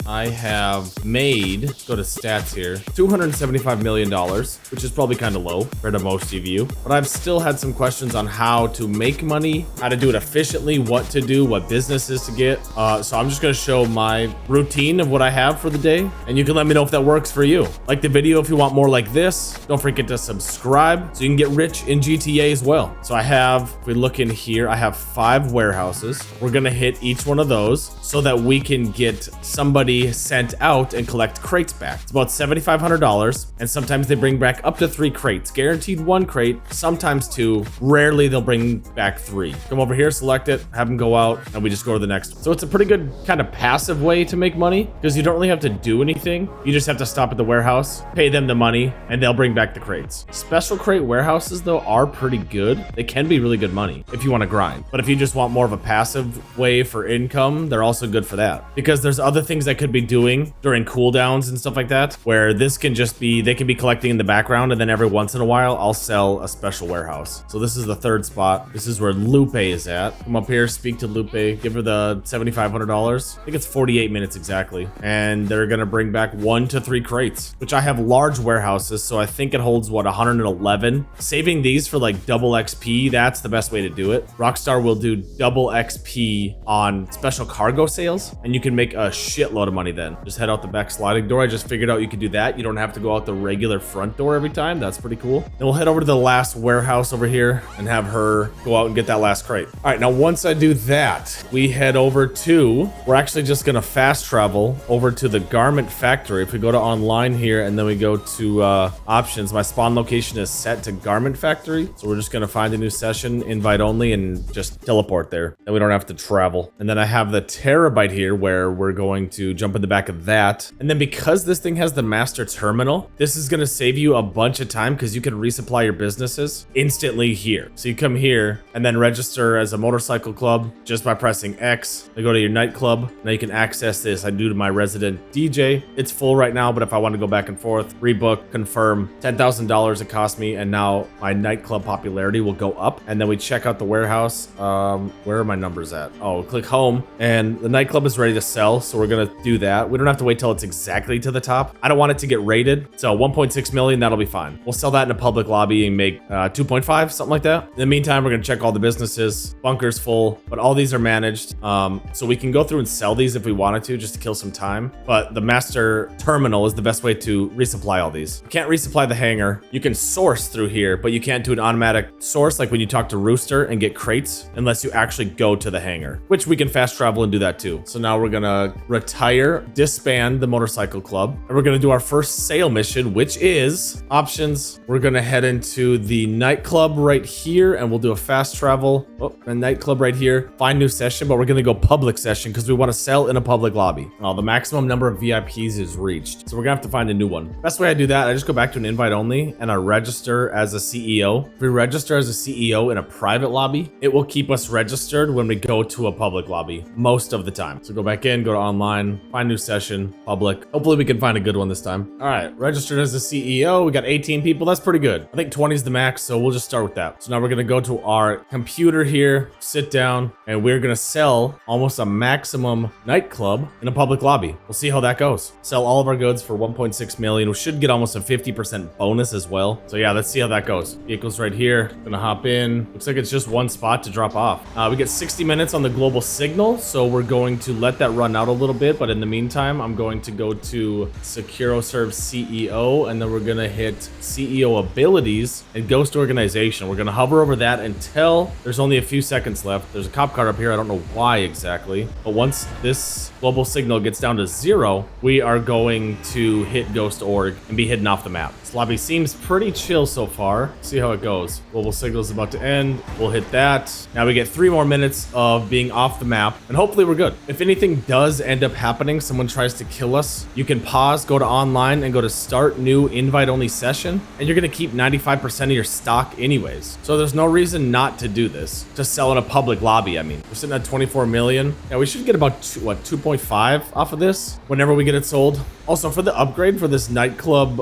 I have made, go to stats here, $275 million, which is probably kind of low compared to most of you. But I've still had some questions on how to make money, how to do it efficiently, what to do, what businesses to get. So I'm just going to show my routine of what I have for the day. And you can let me know if that works for you. Like the video if you want more like this. Don't forget to subscribe so you can get rich in GTA as well. So I have, if we look in here, I have 5 warehouses. We're going to hit each one of those so that we can get somebody sent out and collect crates back. It's about $7,500, and sometimes they bring back up to 3 crates. Guaranteed 1 crate, sometimes 2. Rarely they'll bring back 3. Come over here, select it, have them go out, and we just go to the next one. So it's a pretty good kind of passive way to make money because you don't really have to do anything. You just have to stop at the warehouse, pay them the money, and they'll bring back the crates. Special crate warehouses, though, are pretty good. They can be really good money if you want to grind. But if you just want more of a passive way for income, they're also good for that. Because there's other things I could be doing during cooldowns and stuff like that, where this can just be, they can be collecting in the background, and then every once in a while, I'll sell a special warehouse. So this is the 3rd spot. This is where Lupe is at. Come up here, speak to Lupe, give her the $7,500. I think it's 48 minutes exactly. And they're gonna bring back 1 to 3 crates, which I have large warehouses, so I think it holds, what, 111? Saving these for like double XP, that's the best way to do it. Rockstar will do double XP on special cargo sales, and you can make a shitload of money then. Just head out the back sliding door. I just figured out you could do that. You don't have to go out the regular front door every time. That's pretty cool. Then we'll head over to the last warehouse over here and have her go out and get that last crate. All right, now once I do that, we head over to, we're actually just gonna fast travel over to the garment factory. If we go to online here and then we go to options, my spawn location is set to garment factory. So we're just gonna find a new session, invite only, and just teleport there. Then we don't have to travel. And then I have the terabyte here where we're going to jump in the back of that. And then because this thing has the master terminal, this is gonna save you a bunch of time because you can resupply your businesses instantly here. So you come here and then register as a motorcycle club just by pressing X. Then go to your nightclub. Now you can access this. I do to my resident DJ. It's full right now, but if I want to go back and forth, rebook, confirm, $10,000 it cost me, and now my nightclub popularity will go up. And then we check out the warehouse. Where are my numbers at? Oh, click home, and the nightclub is ready to sell, so we're gonna do that. We don't have to wait till it's exactly to the top. I don't want it to get rated, so 1.6 million, that'll be fine. We'll sell that in a public lobby and make 2.5, something like that. In the meantime, we're gonna check all the businesses. Bunker's full, but all these are managed, so we can go through and sell these if we wanted to, just to kill some time. But the master terminal is the best way to resupply all these. You can't resupply the hangar. You can source through here, but you can't do an automatic source like when you talk to Rooster and get crates unless you actually go to the hangar, which we can fast travel and do that too. So now we're gonna retire, disband the motorcycle club, and we're gonna do our first sale mission, which is options. We're gonna head into the nightclub right here, and we'll do a fast travel. Oh, a nightclub right here. Find new session, but we're gonna go public session because we want to sell in a public lobby. Oh, the maximum number of VIPs is reached, so we're gonna have to find a new one. Best way I do that, I just go back to an invite only and I register as a CEO. If we register as a CEO in a private lobby, it will keep us registered when we go to a public lobby most of the time. So go back in, go to online, find new session, public. Hopefully we can find a good one this time. All right, registered as a CEO. We got 18 people. That's pretty good. I think 20 is the max, so we'll just start with that. So now we're gonna go to our computer here, sit down, and we're gonna sell almost a maximum nightclub in a public lobby. We'll see how that goes. Sell all of our goods for 1.6 million. We should get almost a 50% bonus as well. So yeah, let's see how that goes. Vehicles right here. Gonna hop in. Looks like it's just one spot to drop off. We get 60 minutes on the global signal, so we're going to let that run out a little bit, but in the meantime, I'm going to go to SecuroServe CEO, and then we're gonna hit CEO abilities and Ghost Organization. We're gonna hover over that until there's only a few seconds left. There's a cop car up here. I don't know why exactly, but once this global signal gets down to 0, we are going to hit Ghost Org and be hidden off the map. This lobby seems pretty chill so far. See how it goes. Global signal is about to end. We'll hit that. Now we get 3 more minutes of being off the map, and hopefully we're good. If anything does end up happening, someone tries to kill us, you can pause, go to online, and go to start new invite only session, and you're gonna keep 95% of your stock anyways. So there's no reason not to do this. To sell in a public lobby, I mean. We're sitting at 24 million. Yeah, we should get about 2.5 off of this whenever we get it sold. Also, for the upgrade for this nightclub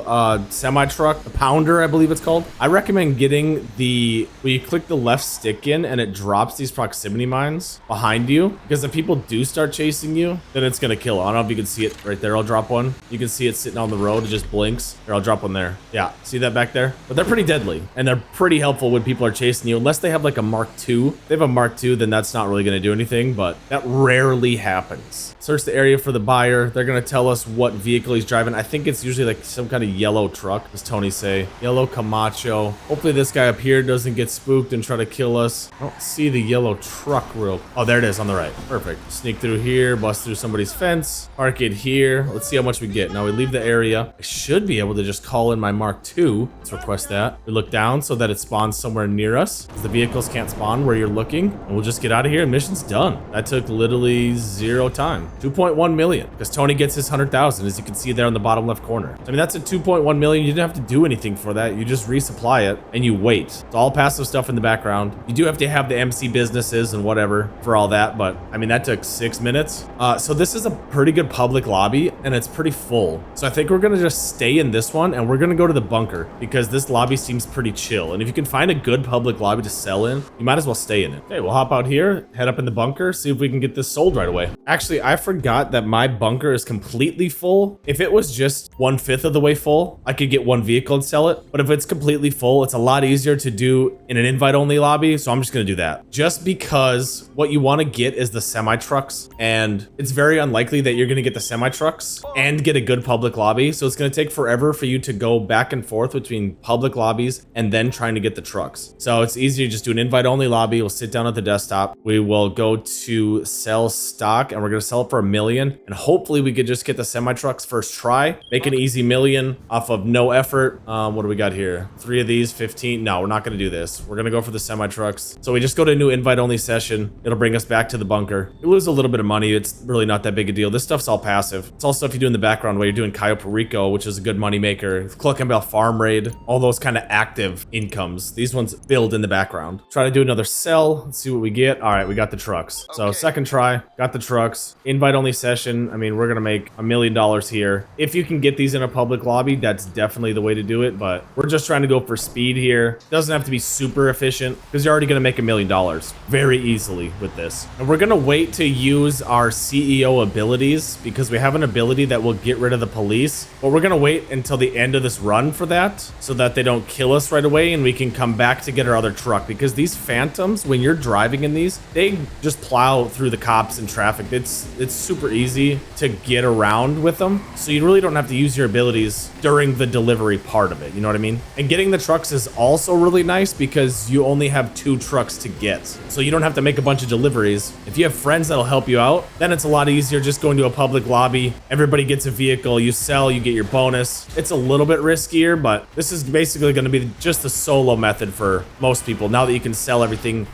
semi-truck, the Pounder, I believe it's called, I recommend getting the, where you click the left stick in and it drops these proximity mines behind you, because if people do start chasing you, then it's gonna kill chill. I don't know if you can see it right there. I'll drop one. You can see it sitting on the road. It just blinks. Here, I'll drop one there. Yeah, see that back there? But they're pretty deadly, and they're pretty helpful when people are chasing you, unless they have like a Mark II. If they have a Mark II, then that's not really going to do anything, but that rarely happens. Search the area for the buyer. They're going to tell us what vehicle he's driving. I think it's usually like some kind of yellow truck, does Tony say. Yellow Camacho. Hopefully this guy up here doesn't get spooked and try to kill us. I don't see the yellow truck real. Oh, there it is on the right. Perfect. Sneak through here, bust through somebody's fence, park it here. Let's see how much we get. Now we leave the area. I should be able to just call in my Mark II. Let's request that. We look down so that it spawns somewhere near us, because the vehicles can't spawn where you're looking, and we'll just get out of here and mission's done. That took literally 0 time. 2.1 million, because Tony gets his 100,000, as you can see there in the bottom left corner. I mean, that's a 2.1 million. You didn't have to do anything for that. You just resupply it and you wait. It's all passive stuff in the background. You do have to have the MC businesses and whatever for all that, but I mean, that took 6 minutes. So this is a pretty good public lobby, and it's pretty full. So I think we're gonna just stay in this one, and we're gonna go to the bunker, because this lobby seems pretty chill. And if you can find a good public lobby to sell in, you might as well stay in it. Okay, we'll hop out here, head up in the bunker, see if we can get this sold right away. Actually, I forgot that my bunker is completely full. If it was just 1/5 of the way full, I could get one vehicle and sell it. But if it's completely full, it's a lot easier to do in an invite-only lobby, so I'm just gonna do that. Just because what you want to get is the semi-trucks, and it's very unlikely that you're gonna get the semi-trucks and get a good public lobby, so it's gonna take forever for you to go back and forth between public lobbies and then trying to get the trucks. So it's easier to just do an invite-only lobby. We'll sit down at the desktop. We will go to sell stock, and we're gonna sell it for $1 million, and hopefully we could just get the semi-trucks first try, make an easy $1 million off of no effort. What do we got here? 3 of these, 15. No, we're not gonna do this. We're gonna go for the semi-trucks. So we just go to a new invite-only session. It'll bring us back to the bunker. We lose a little bit of money. It's really not that big a deal. This stuff's all passive. It's all stuff you do in the background while you're doing Cayo Perico, which is a good money maker. Cluckenbell Farm Raid, all those kind of active incomes. These ones build in the background. Try to do another sell. Let's see what we get. All right, we got the trucks. So second try, got the trucks. Invite-only session. I mean, we're gonna make $1 million here. If you can get these in a public lobby, that's definitely the way to do it, but we're just trying to go for speed here. Doesn't have to be super efficient, because you're already gonna make $1 million very easily with this. And we're gonna wait to use our CEO abilities, because we have an ability that will get rid of the police, but we're gonna wait until the end of this run for that, so that they don't kill us right away and we can come back to get our other truck. Because these Phantoms, when you're driving in these, they just plow through the cops and traffic. It's super easy to get around with them, so you really don't have to use your abilities during the delivery part of it, you know what I mean? And getting the trucks is also really nice, because you only have 2 trucks to get, so you don't have to make a bunch of deliveries. If you have friends that'll help you out, then it's a lot easier just going to a public lobby. Everybody gets a vehicle, you sell, you get your bonus. It's a little bit riskier, but this is basically going to be just the solo method for most people, now that you can sell everything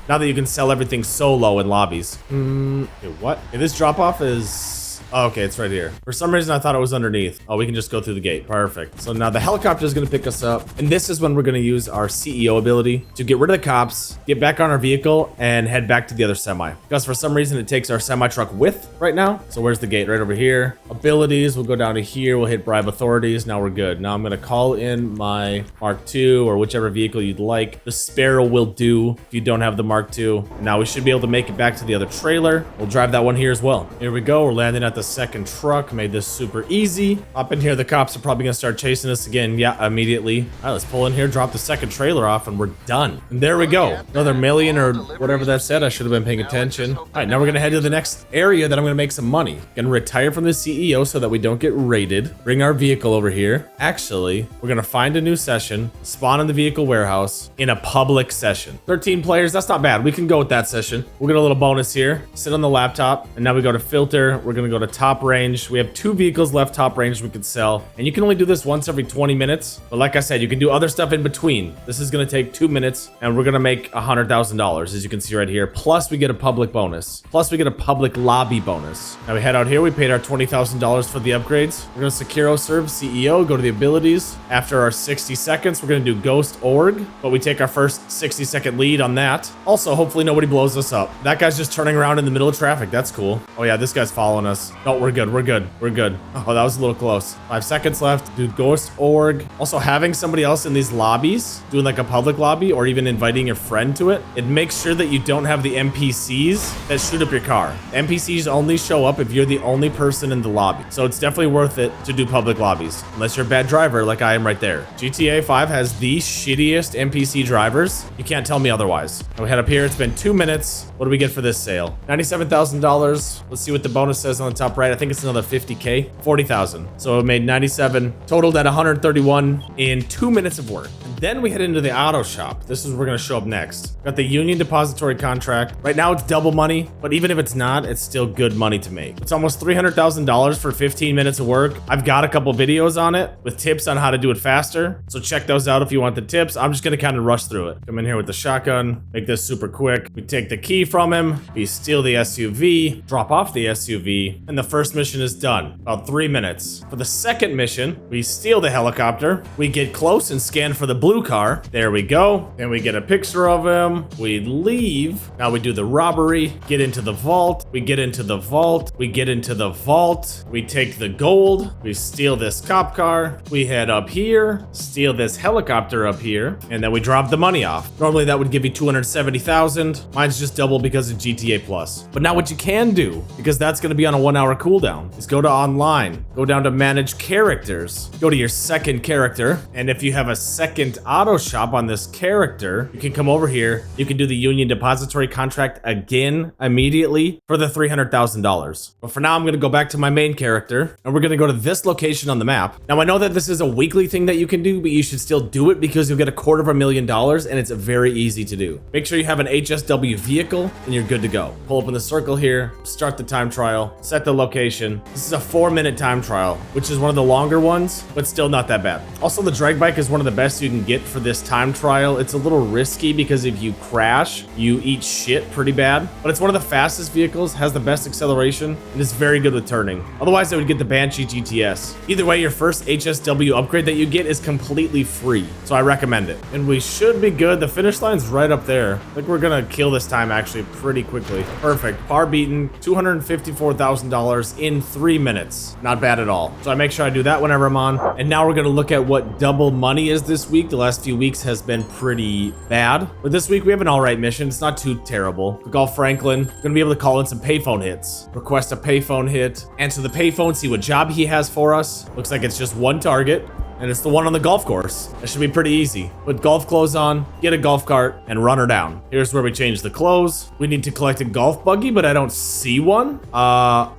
solo in lobbies. Okay, what? Okay, this drop off is... Oh, okay, it's right here. For some reason, I thought it was underneath. Oh, we can just go through the gate. Perfect. So now the helicopter is going to pick us up. And this is when we're going to use our CEO ability to get rid of the cops, get back on our vehicle, and head back to the other semi. Because for some reason, it takes our semi-truck with right now. So where's the gate? Right over here. Abilities, we'll go down to here. We'll hit bribe authorities. Now we're good. Now I'm going to call in my Mark II or whichever vehicle you'd like. The Sparrow will do if you don't have the Mark II. Now we should be able to make it back to the other trailer. We'll drive that one here as well. Here we go. We're landing at the second truck. Made this super easy. Up in here, the cops are probably gonna start chasing us again. Yeah, immediately. All right, let's pull in here, drop the second trailer off, and we're done. And there we go. Another $1 million or whatever that said. I should have been paying attention. All right, now we're gonna head to the next area that I'm gonna make some money. Gonna retire from the CEO so that we don't get raided. Bring our vehicle over here. Actually, we're gonna find a new session, spawn in the vehicle warehouse in a public session. 13 players, that's not bad. We can go with that session. We'll get a little bonus here. Sit on the laptop, and now we go to filter. We're gonna go to top range. We have 2 vehicles left top range we could sell, and you can only do this once every 20 minutes, but like I said, you can do other stuff in between. This is going to take 2 minutes, and we're going to make $100,000, as you can see right here, plus we get a public bonus, plus we get a public lobby bonus. Now we head out here. We paid our $20,000 for the upgrades. We're going to Securo serve CEO, go to the abilities. After our 60 seconds, we're going to do Ghost Org, but we take our first 60-second lead on that. Also, hopefully nobody blows us up. That guy's just turning around in the middle of traffic. That's cool. Oh yeah, this guy's following us. No, we're good. We're good. We're good. Oh, that was a little close. 5 seconds left. Dude, Ghost Org. Also, having somebody else in these lobbies, doing like a public lobby or even inviting your friend to it, it makes sure that you don't have the NPCs that shoot up your car. NPCs only show up if you're the only person in the lobby. So it's definitely worth it to do public lobbies, unless you're a bad driver like I am right there. GTA 5 has the shittiest NPC drivers. You can't tell me otherwise. We head up here. It's been 2 minutes. What do we get for this sale? $97,000. Let's see what the bonus says on the top right. I think it's another 50K. 40,000. So it made 97, totaled at 131 in 2 minutes of work. And then we head into the auto shop. This is where we're going to show up next. Got the Union Depository contract. Right now it's double money, but even if it's not, it's still good money to make. It's almost $300,000 for 15 minutes of work. I've got a couple videos on it with tips on how to do it faster. So check those out if you want the tips. I'm just going to kind of rush through it. Come in here with the shotgun, make this super quick. We take the key from him. We steal the SUV, drop off the SUV, and the first mission is done. About 3 minutes. For the second mission, we steal the helicopter. We get close and scan for the blue car. There we go. And we get a picture of him. We leave. Now we do the robbery, get into the vault. We get into the vault. We get into the vault. We take the gold. We steal this cop car. We head up here, steal this helicopter up here, and then we drop the money off. Normally that would give you 270,000. Mine's just double because of GTA Plus. But now what you can do, because that's going to be on a 1 hour cooldown, is go to online, go down to manage characters, go to your second character, and if you have a second auto shop on this character, you can come over here, you can do the Union Depository contract again immediately for the $300,000. But for now, I'm going to go back to my main character, and we're going to go to this location on the map. Now, I know that this is a weekly thing that you can do, but you should still do it because you'll get $250,000, and it's very easy to do. Make sure you have an HSW vehicle, and you're good to go. Pull up in the circle here, start the time trial, set the location. This is a 4-minute time trial, which is one of the longer ones, but still not that bad. Also, the drag bike is one of the best you can get for this time trial. It's a little risky because if you crash, you eat shit pretty bad, but it's one of the fastest vehicles, has the best acceleration, and is very good with turning. Otherwise, I would get the Banshee GTS. Either way, your first HSW upgrade that you get is completely free, so I recommend it. And we should be good. The finish line's right up there. I think we're gonna kill this time actually pretty quickly. Perfect. Par beaten, $254,000 in 3 minutes. Not bad at all. So I make sure I do that whenever I'm on. And now we're gonna look at what double money is this week. The last few weeks has been pretty bad, but this week we have an all right mission. It's not too terrible. We call Franklin. We're gonna be able to call in some payphone hits. Request a payphone hit. Answer the payphone, see what job he has for us. Looks like it's just one target, and it's the one on the golf course. That should be pretty easy. Put golf clothes on, get a golf cart, and run her down. Here's where we change the clothes. We need to collect a golf buggy, but I don't see one.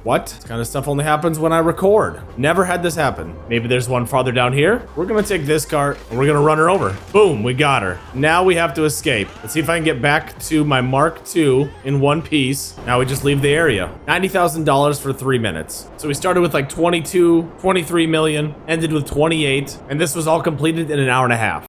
What? This kind of stuff only happens when I record. Never had this happen. Maybe there's one farther down here. We're gonna take this cart, and we're gonna run her over. Boom, we got her. Now we have to escape. Let's see if I can get back to my Mark II in one piece. Now we just leave the area. $90,000 for 3 minutes. So we started with like 22, 23 million, ended with 28. And this was all completed in an hour and a half.